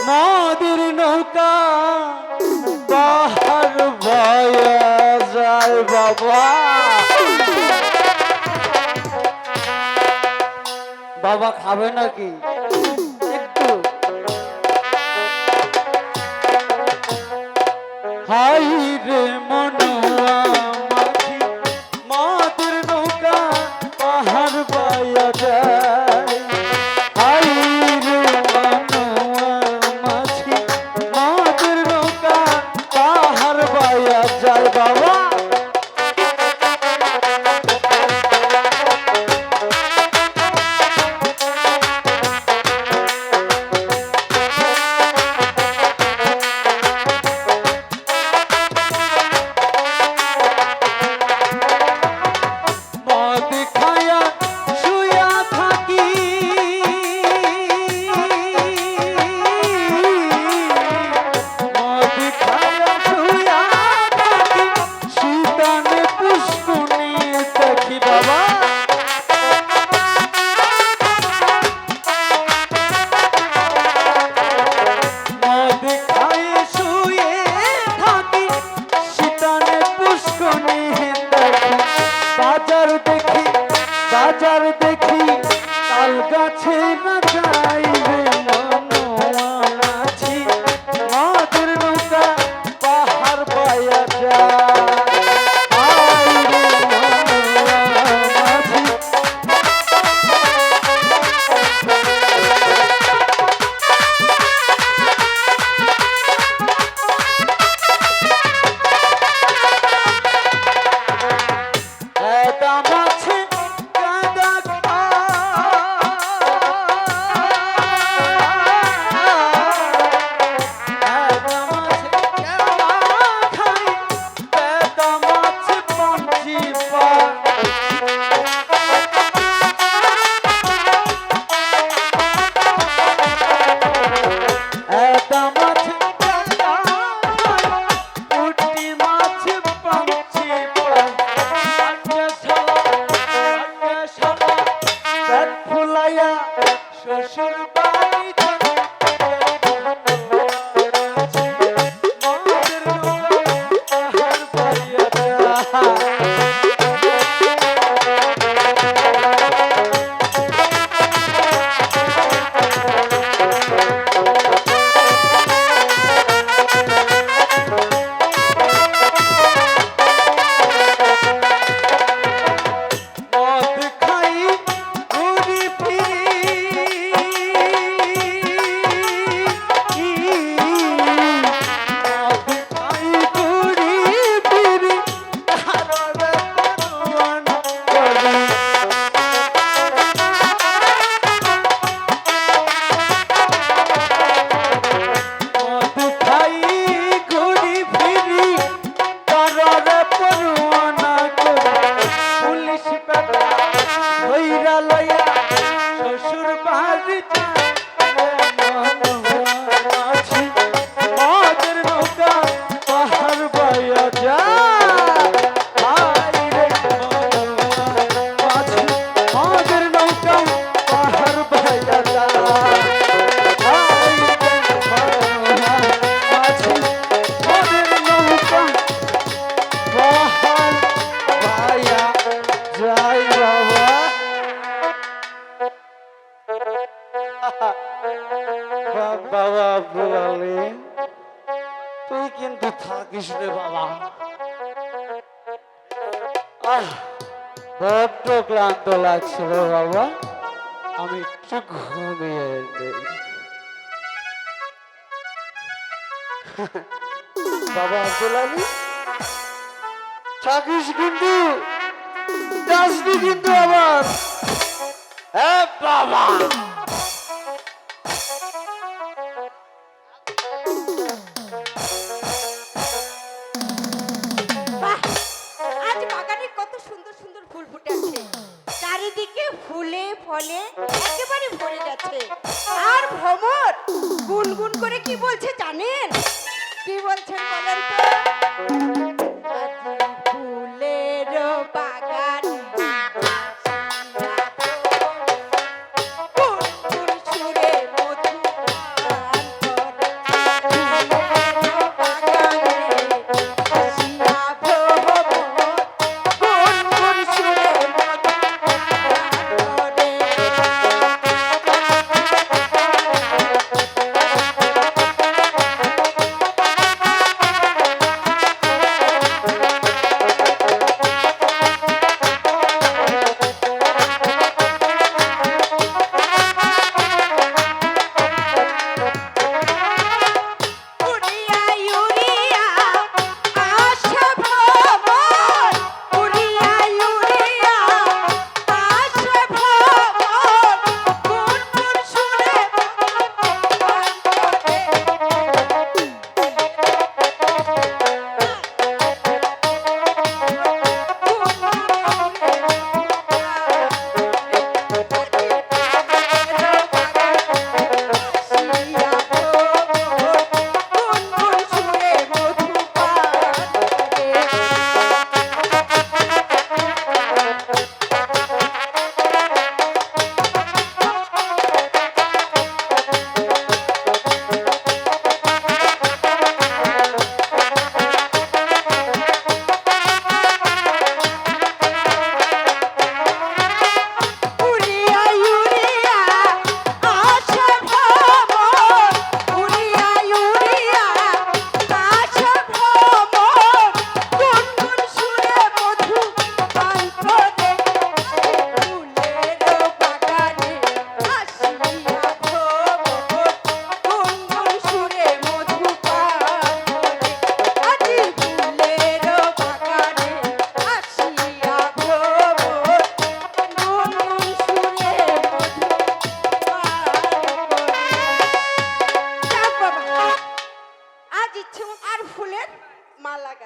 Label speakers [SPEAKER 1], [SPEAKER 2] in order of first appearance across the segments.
[SPEAKER 1] নদীর নৌকা পাহাড় বয়ে যায় বাবা। বাবা খাবে নাকি একটু? হাই রে মনুয়া মাঝি নদীর নৌকা পাহাড় বয়ে যায়। হাই রে মনুয়া মাঝি নদীর নৌকা পাহাড় বয়ে যায় বাবা। বাজার দেখি বাজার দেখি তাল গাছে না যাই রে মনুয়া মাঝি নদীর নৌকা পাহাড় বয়ে যায়। হাই রে মনুয়া মাঝি শ্বশুর বাড়ি পাহাড় বয়ে যায়। বাবা আব্দুল আলী, তুই কিন্তু থাকিস রে বাবা। বড্ড ক্লান্ত লাগছে রে বাবা, আমি একটু ঘুমিয়ে নেই। বাবা আব্দুল আলী থাকিস কিন্তু, যাসনি কিন্তু আবার। হ্যাঁ বাবা
[SPEAKER 2] চারিদিকে ফুলে ফলে একেবারে ভরে গেছে। আর ভ্রমর গুনগুন করে কি বলছে জানেন? কি বলছেন বলেন তো? ফুলের বাগান সুরে মধু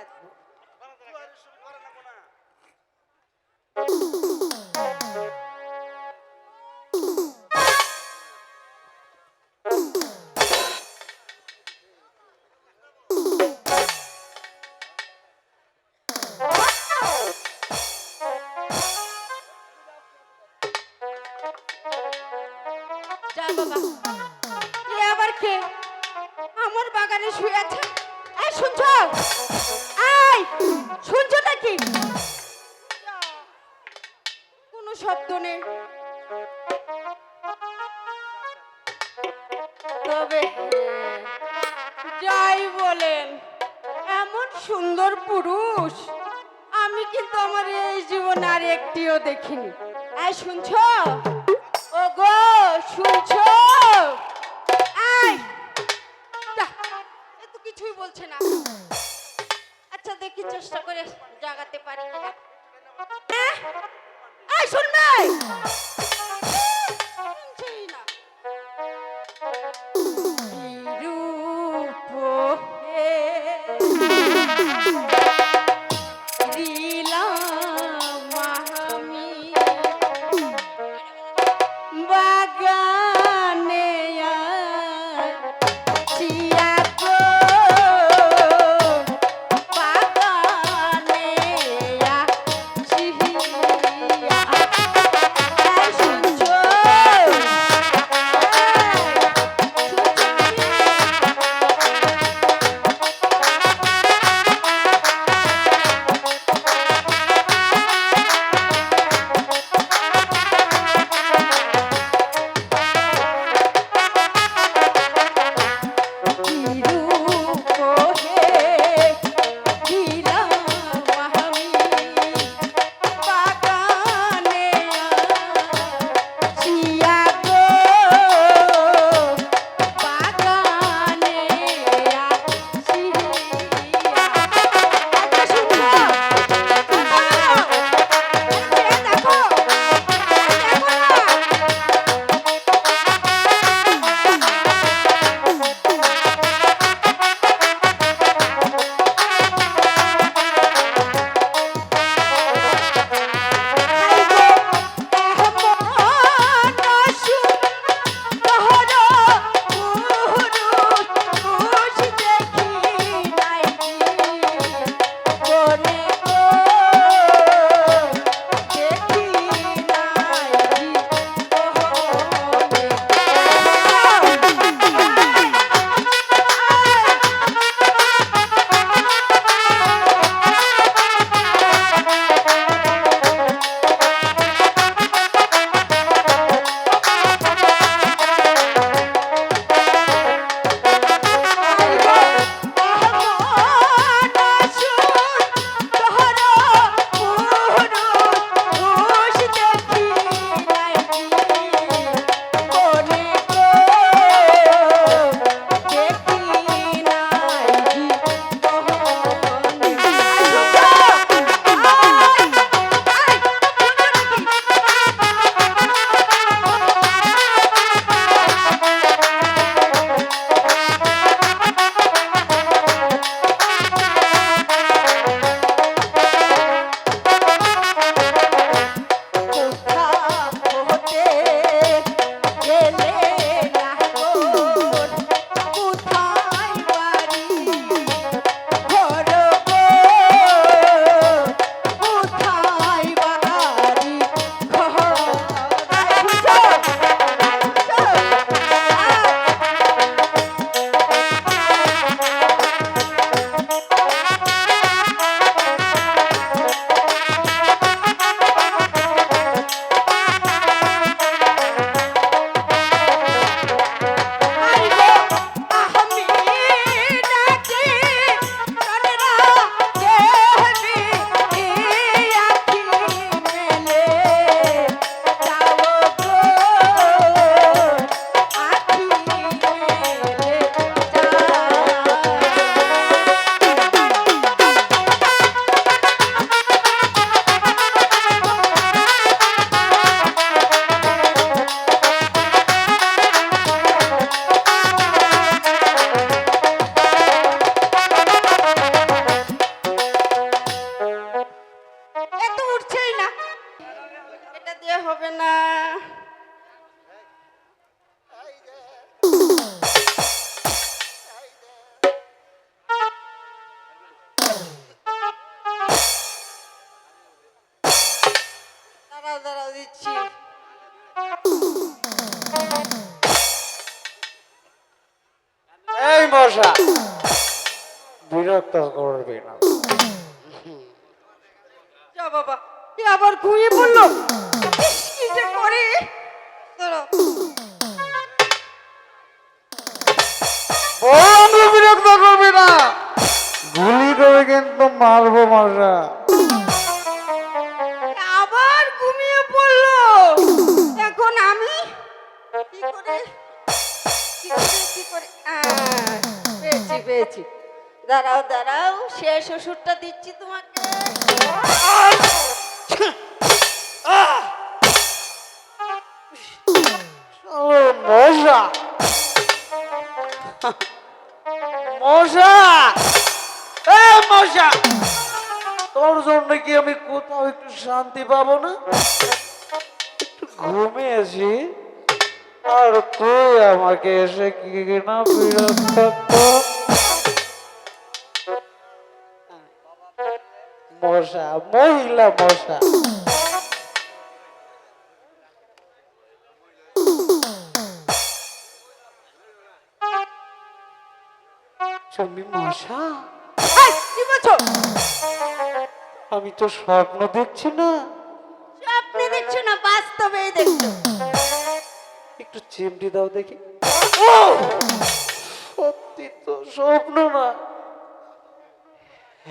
[SPEAKER 2] বাঁধবো। যা বাবা, এ আবার কে আমার বাগানে শুয়ে আছে? এই শুনছো? এই শুনছো নাকি? কোনো শব্দ নেই। তবে যাই বলেন, এমন সুন্দর পুরুষ আমি কিন্তু আমার এই জীবনে আর একটিও দেখিনি। এই শুনছো? ও গো, শুনছো? এই যা, এ তো কিছুই বলছে না। আচ্ছা দেখি চেষ্টা করে জাগাতে পারি কিনা। হ্যাঁ? এই শুনবে? শুনছেই না। বিরূপ হে দিলাম আমি বাগানে চিয়া গো, বাগানে চিয়া। এই শুনছো? এই শুনছো কি?
[SPEAKER 1] মশা, বিরক্ত করবি না।
[SPEAKER 2] যা বাবা, এ আবার ঘুমিয়ে পড়লো। ইস, কি যে করে। দাঁড়াও।
[SPEAKER 1] বন্ধু, বিরক্ত করবি না, গুলি করে কিন্তু মারবো মশা।
[SPEAKER 2] আবার ঘুমিয়ে পড়লো। এখন আমি কি করে কি করে পেয়েছি পেয়েছি। দাঁড়াও দাঁড়াও, শেষ ওষুধটা দিচ্ছি তোমাকে।
[SPEAKER 1] ও মশা, মশা, এ মশা, তোর জন্য কি আমি কোথাও একটু শান্তি পাবো না? একটু ঘুমিয়েছি আর তুই আমাকে এসে কি না বিরক্ত কর। মশা, মহিলা মশা। তুমি মশা?
[SPEAKER 2] এই, কি বলছো?
[SPEAKER 1] আমি তো স্বপ্ন দেখছি না,
[SPEAKER 2] আপনি দেখছো না, বাস্তবেই দেখছো।
[SPEAKER 1] একটু চিমটি দাও দেখি। ও সত্যি তো স্বপ্ন না,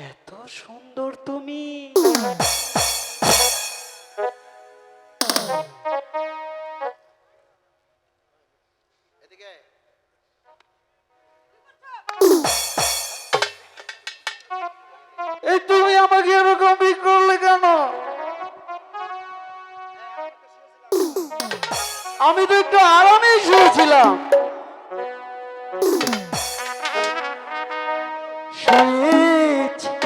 [SPEAKER 1] এত সুন্দর তুমি। এই তুমি আমাকে এরকম ই করলে কেন? আমি তো একটু আরামেই শুয়েছিলাম। শুয়েছিলাম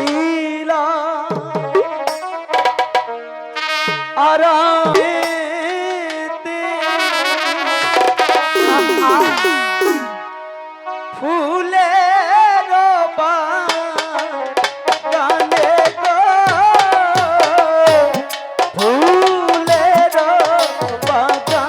[SPEAKER 1] আরামেতে, ফুলের বাগানে গো, ফুলের বাগানে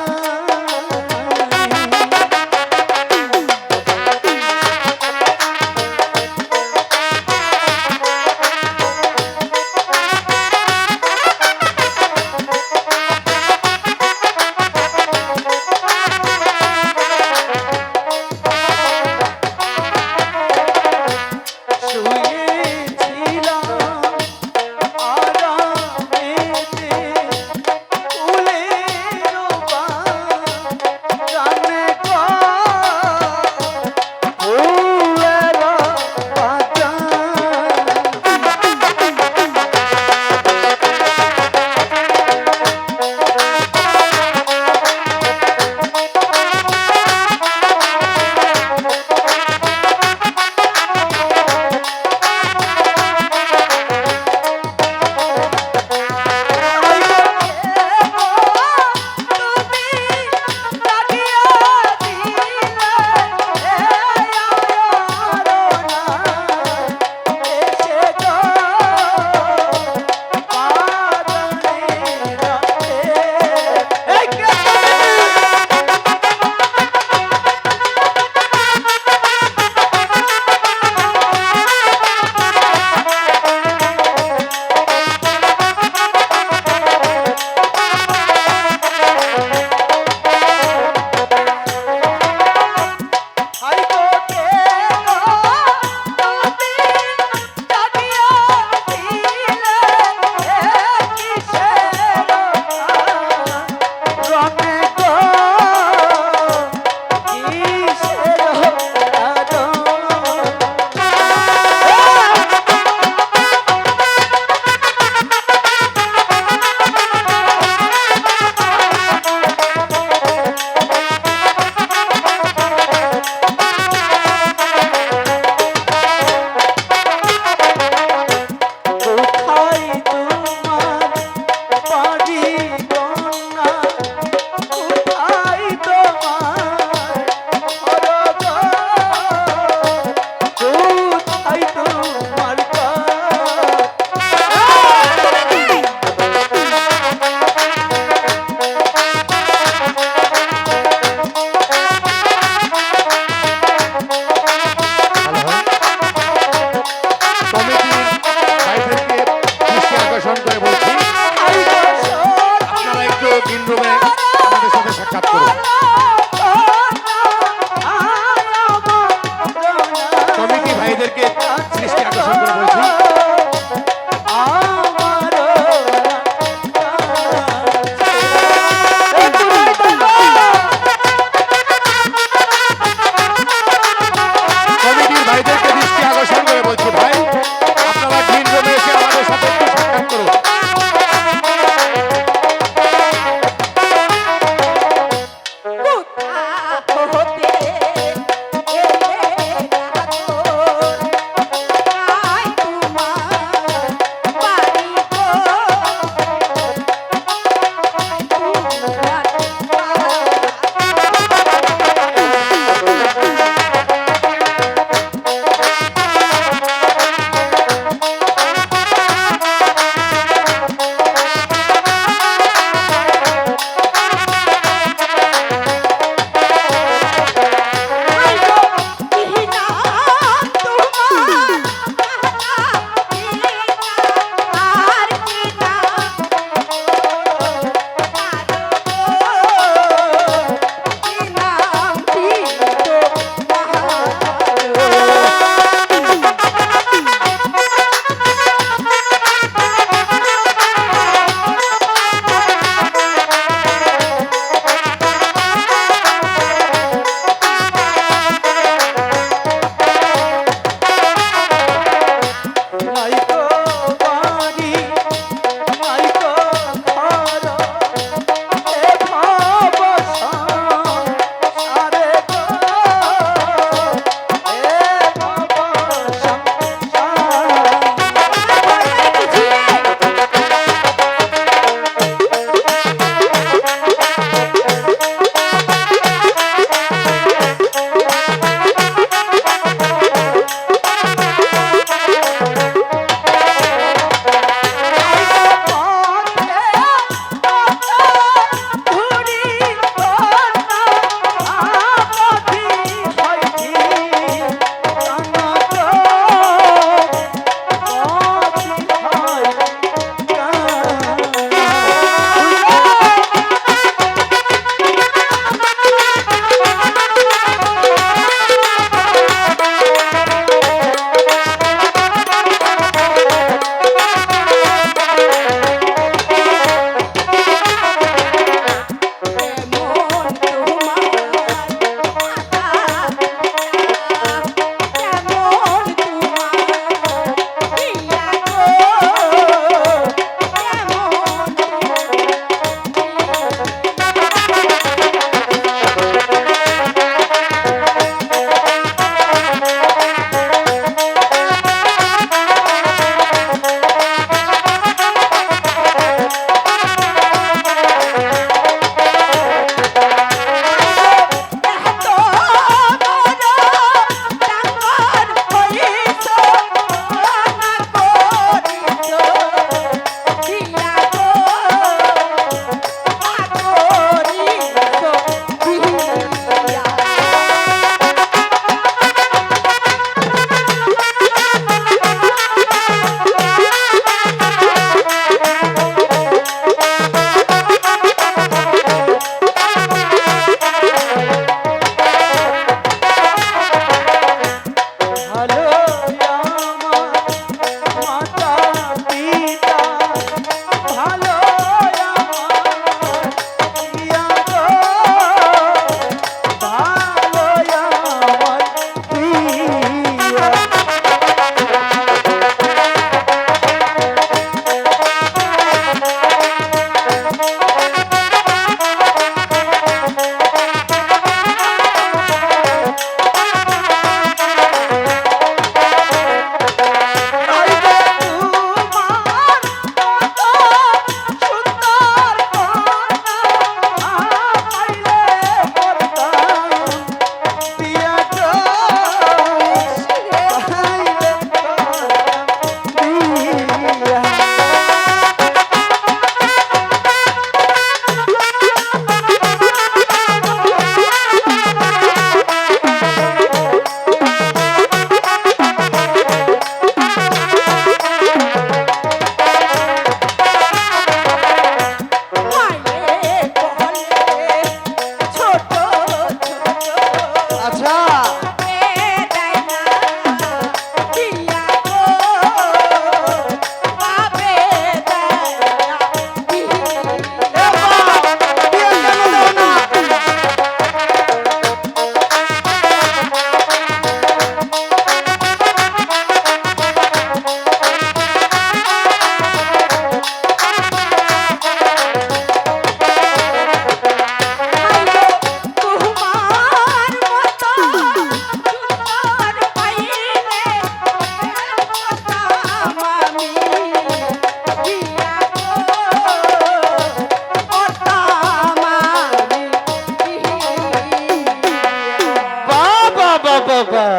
[SPEAKER 1] বাবা,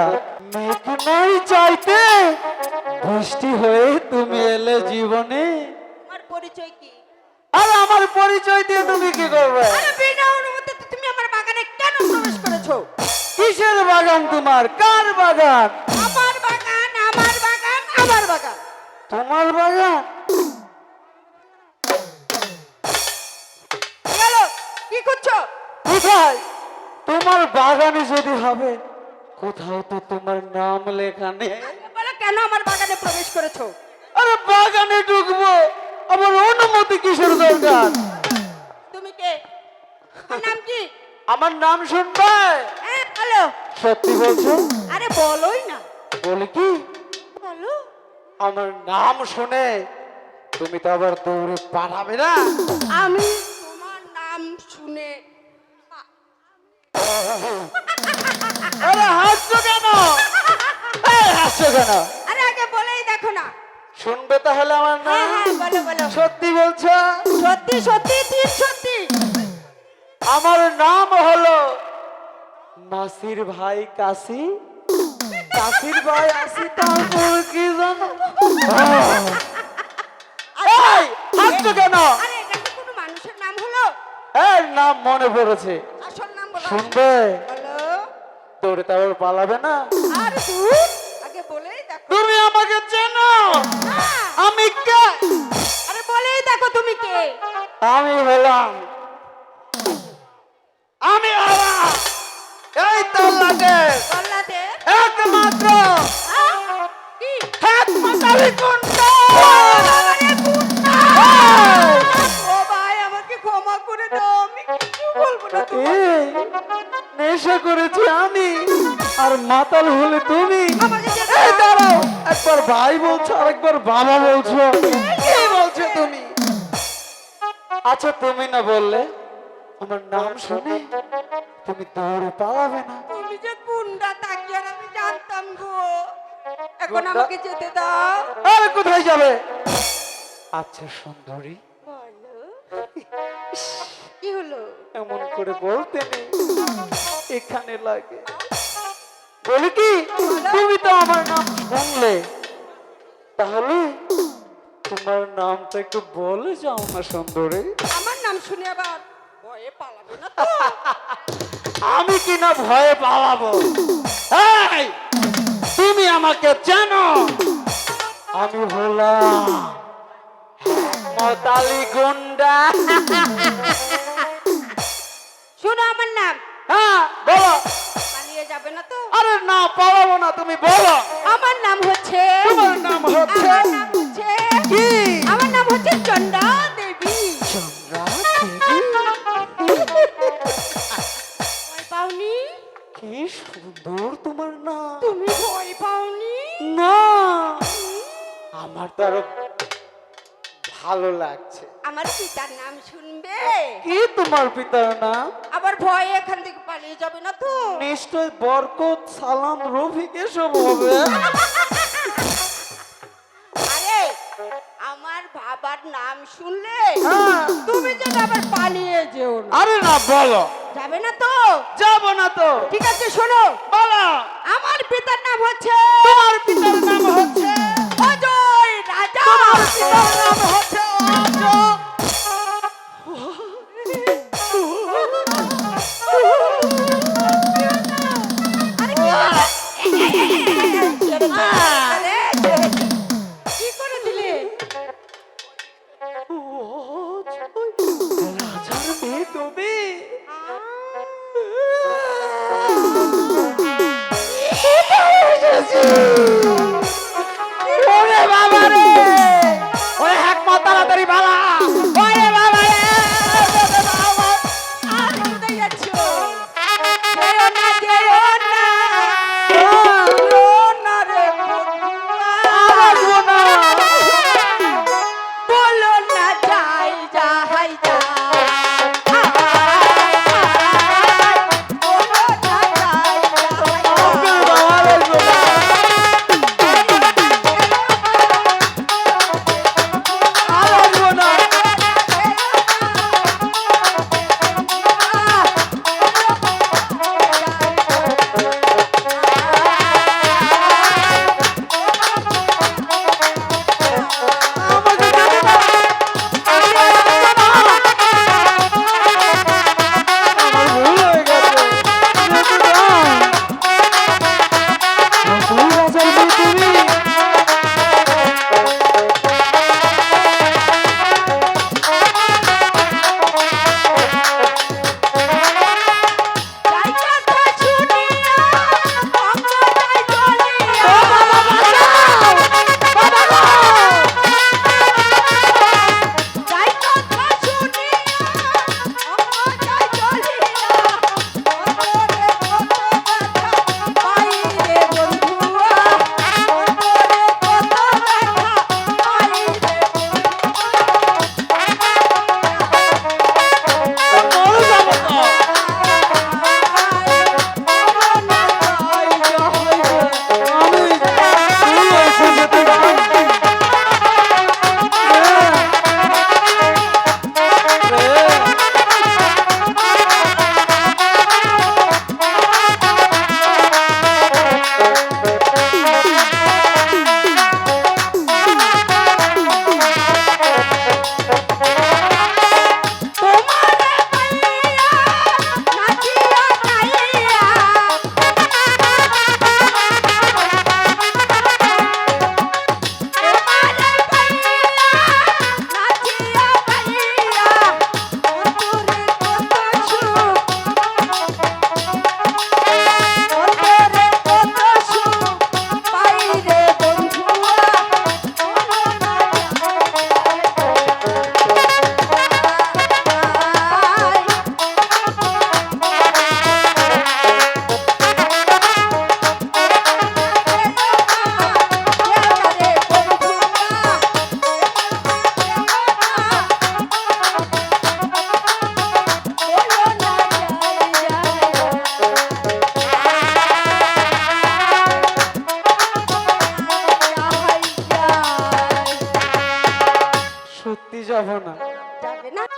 [SPEAKER 1] মেঘ নাই চাইতে বৃষ্টি হয়ে তুমি এলে জীবনে।
[SPEAKER 2] আমার পরিচয় কি?
[SPEAKER 1] আর আমার পরিচয় দিয়ে তুমি কি করবে?
[SPEAKER 2] আরে বিনা অনুমতিতে তুমি আমার বাগানে কেন প্রবেশ করেছো?
[SPEAKER 1] কিসের বাগান তোমার? কার বাগান?
[SPEAKER 2] আমার বাগান, আমার বাগান, আমার বাগান।
[SPEAKER 1] তোমার বাগান?
[SPEAKER 2] গেল, কি করছো?
[SPEAKER 1] কোথায়? তোমার বাগানে যদি হবে, কোথাও তো তোমার নাম লেখা নেই।
[SPEAKER 2] বলো কেন আমার বাগানে প্রবেশ করেছো?
[SPEAKER 1] আরে বাগানে ঢুকবো, আমার অনুমতি কিসের দরকার?
[SPEAKER 2] তুমি কে? তোমার নাম কি?
[SPEAKER 1] আমার নাম শুনবে?
[SPEAKER 2] হ্যাঁ বলো।
[SPEAKER 1] সত্যি বলছো?
[SPEAKER 2] আরে বলোই না।
[SPEAKER 1] বলে কি?
[SPEAKER 2] বলো।
[SPEAKER 1] আমার নাম শুনে তুমি তো আবার দৌড়ে পাঠাবে না?
[SPEAKER 2] আমি তোমার নাম শুনে
[SPEAKER 1] আরে হাসছো কেন? এই হাসছো কেন?
[SPEAKER 2] আরে আগে বলেই দেখো না।
[SPEAKER 1] শুনবে তাহলে আমার
[SPEAKER 2] হ্যাঁ
[SPEAKER 1] নাম?
[SPEAKER 2] হ্যাঁ বলো বলো।
[SPEAKER 1] সত্যি বলছো?
[SPEAKER 2] সত্যি সত্যি ঠিক সত্যি।
[SPEAKER 1] আমার নাম হলো নাসির ভাই কাশি। কাশির ভাই আসি, তারপর কি জানো? এই, হাসছো কেন?
[SPEAKER 2] আরে এটা কি কোনো মানুষের নাম হলো?
[SPEAKER 1] এর নাম মনে পড়েছে।
[SPEAKER 2] আসল নাম বলো।
[SPEAKER 1] শুনবে?
[SPEAKER 2] বলো।
[SPEAKER 1] তোরে তারপর পালাবে না?
[SPEAKER 2] আর তুই আগে বলেই দেখো।
[SPEAKER 1] তুমি আমাকে চেনো?
[SPEAKER 2] না।
[SPEAKER 1] আমি কে?
[SPEAKER 2] আরে বলেই দেখো তুমি কে?
[SPEAKER 1] আমি হলাম এই তো লাগে
[SPEAKER 2] বললাতে
[SPEAKER 1] একমাত্র
[SPEAKER 2] কি?
[SPEAKER 1] মাতালি গুন্ডা।
[SPEAKER 2] আরে গুন্ডা! ও ভাই আমাকে ক্ষমা করে দাও, আমি কিছু বলবো না তোমাকে।
[SPEAKER 1] এই, নেশা করেছি আমি, আর মাতাল হলে তুমি।
[SPEAKER 2] আমাকে যেতে
[SPEAKER 1] এই
[SPEAKER 2] দাও।
[SPEAKER 1] দাঁড়াও, একবার ভাই বলছো আরেকবার বাবা বলছো, কি বলছো তুমি? আচ্ছা তুমি না বললে আমার নাম শুনে তুমি দৌড়ে পালাবে না?
[SPEAKER 2] তুমি যে গুন্ডা তাকে আর আমি জানতাম গো। এখন
[SPEAKER 1] গুন্ডা?
[SPEAKER 2] আমাকে যেতে দাও।
[SPEAKER 1] আরে কোথায় যাবে? আচ্ছা সুন্দরী,
[SPEAKER 2] বলো কি হলো?
[SPEAKER 1] এমন করে বলতে নেই, এখানে লাগে। বলি কি, তুমি তো আমার নাম শুনলে, তাহলে তোমার নামটা একটু বলে যাও না সুন্দরী।
[SPEAKER 2] আমার নাম শুনে আবার ভয়ে পালাবে না তো?
[SPEAKER 1] আমি কিনা ভয়ে পালাবো? এই, তুমি আমাকে চেনো? আমি হলাম মতালি গুন্ডা।
[SPEAKER 2] শোনো আমার নাম।
[SPEAKER 1] হ্যাঁ বলো।
[SPEAKER 2] পালিয়ে যাবে না তো?
[SPEAKER 1] আরে না, পালাবো না, তুমি বলো।
[SPEAKER 2] আমার নাম হচ্ছে
[SPEAKER 1] তোমার নাম হচ্ছে
[SPEAKER 2] আমার নাম হচ্ছে
[SPEAKER 1] কি?
[SPEAKER 2] আমার নাম হচ্ছে চন্দ্রা দেবী।
[SPEAKER 1] চন্দ্রা দেবী?
[SPEAKER 2] ভয় পাওনি?
[SPEAKER 1] কি সুন্দর তোমার নাম।
[SPEAKER 2] তুমি ভয় পাওনি?
[SPEAKER 1] না, আমার তো আরো ভালো লাগছে।
[SPEAKER 2] আমার পিতার নাম শুনবে?
[SPEAKER 1] কি তোমার পিতার নাম?
[SPEAKER 2] আবার ভয়ে এখান থেকে পালিয়ে যাবে না তো?
[SPEAKER 1] নিশ্চয় বরকত, সালাম, রফিক এসব হবে।
[SPEAKER 2] আরে আমার বাবার নাম শুনলে
[SPEAKER 1] হ্যাঁ।
[SPEAKER 2] তুমি যেন আবার পালিয়ে যেও না।
[SPEAKER 1] আরে না, বলো।
[SPEAKER 2] যাবে না তো?
[SPEAKER 1] যাবো না তো।
[SPEAKER 2] ঠিক আছে শোনো,
[SPEAKER 1] বলো।
[SPEAKER 2] আমার পিতার নাম হচ্ছে
[SPEAKER 1] তোমার পিতার নাম হচ্ছে
[SPEAKER 2] অজয় রাজা।
[SPEAKER 1] তোমার পিতার নাম হচ্ছে অজয়।
[SPEAKER 2] আরে, কি করে দিলে?
[SPEAKER 1] রাজার মেয়ে তুমি? ওরে বাবা রে, ওরে একমত তাড়াতাড়ি বালা। ওরে বাবা রে, ওরে বাবা।
[SPEAKER 2] আর কোথায় যাচ্ছ? যেও না, যেও না। যেও না রে বন্ধুরা।
[SPEAKER 1] আসবো না।
[SPEAKER 2] বলো না যাই যাই যাই। বলো না যাই যাই যাই।
[SPEAKER 1] ওরে বাবা রে,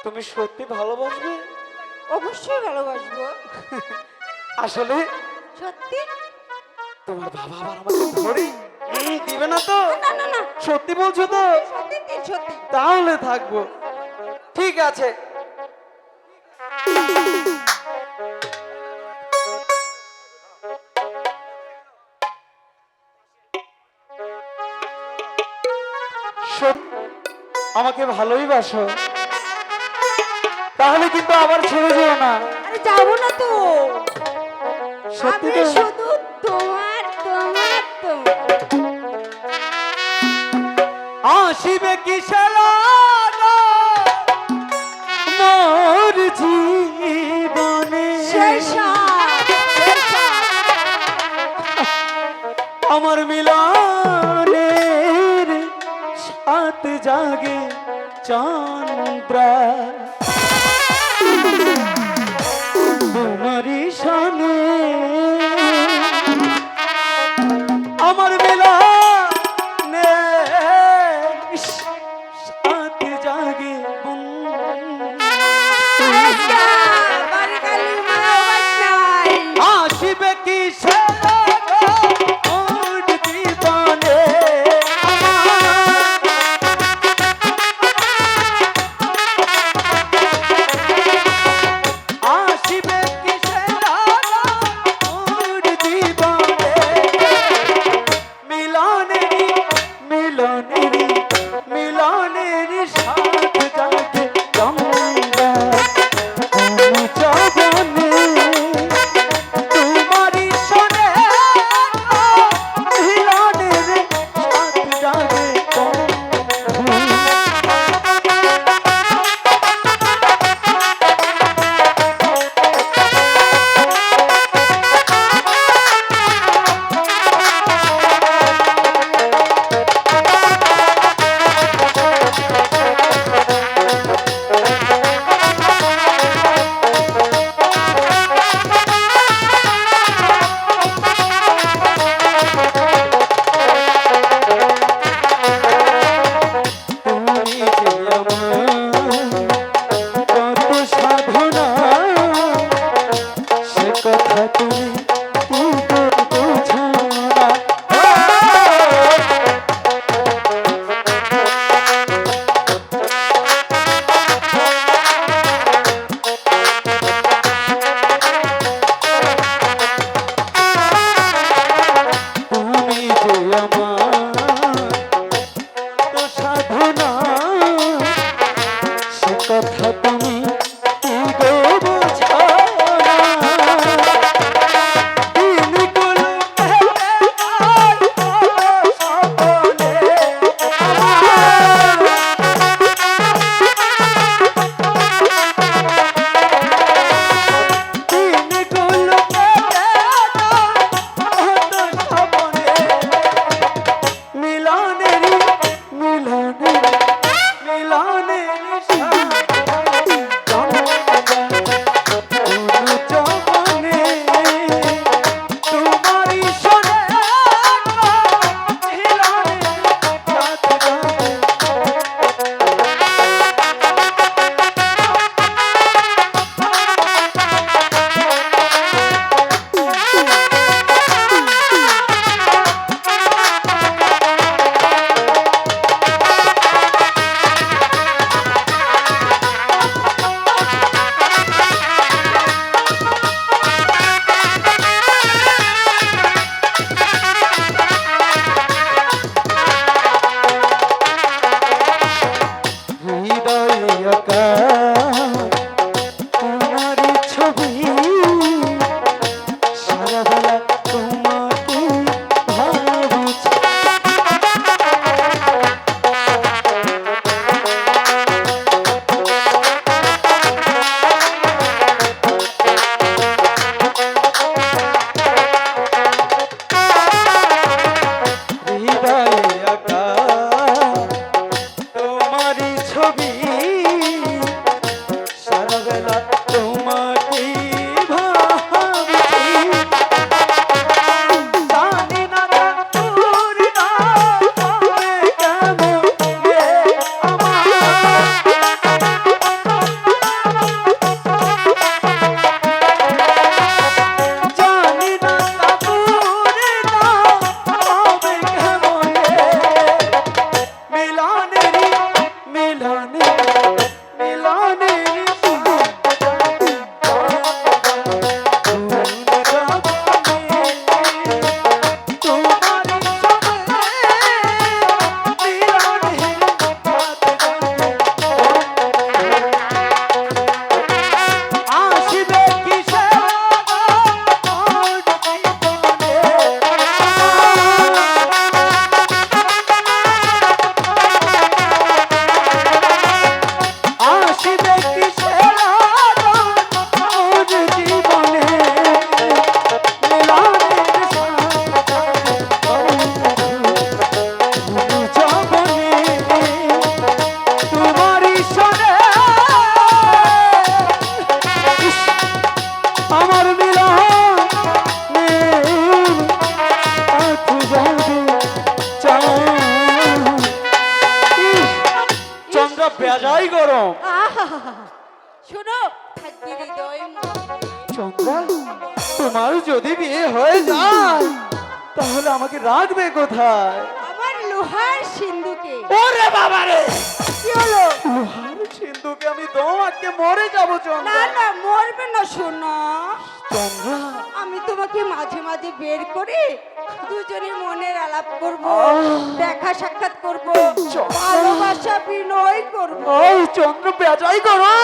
[SPEAKER 1] তুমি সত্যি ভালোবাসবে?
[SPEAKER 2] অবশ্যই ভালোবাসবো।
[SPEAKER 1] আসলে
[SPEAKER 2] সত্যি?
[SPEAKER 1] তোমার বাবা আবার আমাকে ধরে দিবে না তো?
[SPEAKER 2] না না না,
[SPEAKER 1] সত্যি বলছো তো?
[SPEAKER 2] সত্যি সত্যি।
[SPEAKER 1] তাহলে থাকবো, ঠিক আছে। আমাকে ভালোই বাসো, তাহলে কিন্তু আবার ছেড়ে যেও না।
[SPEAKER 2] আরে যাবো না তো,
[SPEAKER 1] সত্যি
[SPEAKER 2] আমি
[SPEAKER 1] তো?
[SPEAKER 2] শুধু তোমার তোমার তোমার।
[SPEAKER 1] আসিবে কিসের মোর জীবনে আমার মিলনের সাত জাগে চন্দ্রা তোমারই সামনে আমার মিলনে সাত জাগে আসিবে কি জীবনে আসিবে কি
[SPEAKER 2] শোনো থাকবে হৃদয় মন্দিরে।
[SPEAKER 1] চন্দ্রা, তোমার যদি বিয়ে হয়ে যায় তাহলে আমাকে রাখবে কোথায়?
[SPEAKER 2] আমার লোহার সিন্ধুকে।
[SPEAKER 1] ওরে বাবা রে,
[SPEAKER 2] কি হলো?
[SPEAKER 1] লোহার সিন্ধুকে আমি দম আটকে মরে যাবো
[SPEAKER 2] না
[SPEAKER 1] চন্দ্রা।
[SPEAKER 2] না মরবে না শোনা,
[SPEAKER 1] চন্দ্রা,
[SPEAKER 2] আমি তোমাকে মাঝে মাঝে বের করে দুজনে মনের আলাপ করব, দেখা সাক্ষাৎ করব, ভালোবাসা বিনয় করব।
[SPEAKER 1] ওই চন্দ্র পেঁচাই করো।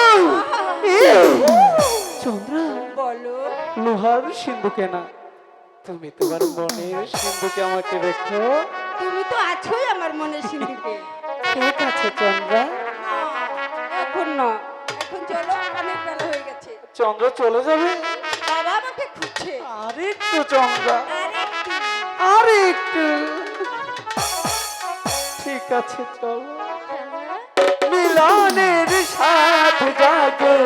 [SPEAKER 1] চন্দ্রা,
[SPEAKER 2] বলো
[SPEAKER 1] লোহার সিন্ধুকে না, তুমি তোমার মনের সিন্ধুকে আমাকে রেখো।
[SPEAKER 2] তুমি তো আছোই আমার মনের সিন্ধুকে।
[SPEAKER 1] ঠিক আছে চন্দ্রা।
[SPEAKER 2] এখন না, এখন চলো, অনেক বেলা হয়ে গেছে।
[SPEAKER 1] চন্দ্র চলে যাবে?
[SPEAKER 2] বাবা আমাকে খুঁজছে।
[SPEAKER 1] আরেকটু চন্দ্রা,
[SPEAKER 2] আরেকটু।
[SPEAKER 1] আরেকটু। ঠিক আছে চলো। মিলনের সাথ জাগে